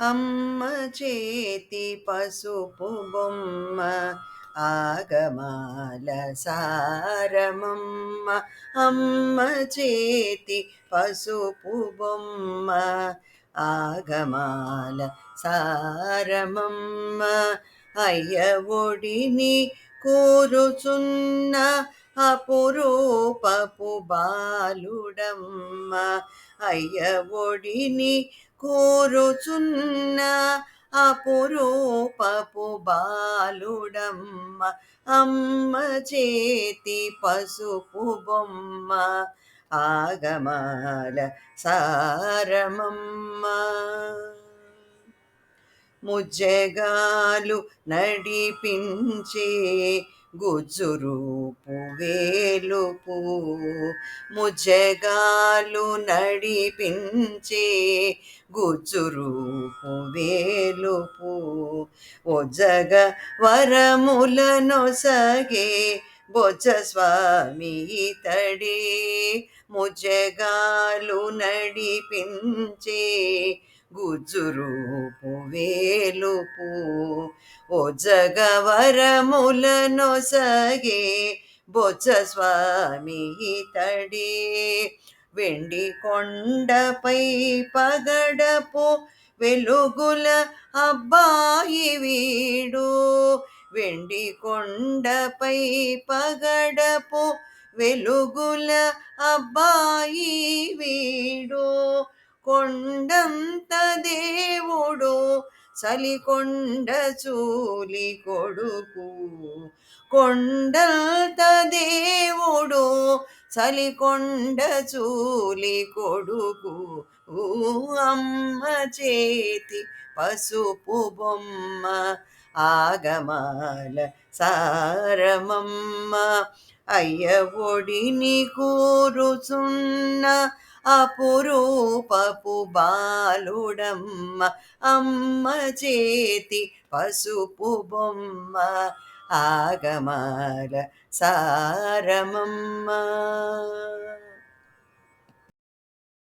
అమ్మ చేతి పసుపు బొమ్మ ఆగమాల సారమమ్మ. అమ్మ చేతి పసుపు బొమ్మ ఆగమాల సారమమ్మ. అయ్య ఒడిని కూరుచున్న అపురూపపు బాలుడమ్మ. అయ్య ఒడిని కూరుచున్న అపురూపపు బాలుడమ్మ. అమ్మ చేతి పసుపు బొమ్మ ఆగమాల సారమమ్మ. ముజ్జగాలు నడిపించే గుజ్జురూపు వేలుపు. ముజ్జగాలు నడిపించే గుజ్జురూపు వేలుపు. ఒజ్జగ వరములనొసగే బొజ్జ స్వామి ఇతడే. ముజ్జగాలు నడిపించే గుజ్జురూపు వేలుపు. ఓ జగవరములనొసగే బొజ్జ స్వామి ఇతడే. వెండి కొండపై పగడపు వెలుగుల అబ్బాయి వీడు. వెండి కొండపై పగడపు వెలుగుల అబ్బాయి వీడు. కొండంత దేవుడు చలికొండ చూలి కొడుకు. కొండంత దేవుడు చలికొండ చూలి కొడుకు. అమ్మ చేతి పసుపు బొమ్మ ఆగమాల సారమమ్మ. అయ్య ఒడిని కూరుచున్న అపురూపపు బాలుడమ్మ. అమ్మ చేతి పసుపు బొమ్మ ఆగమాల సారమమ్మ.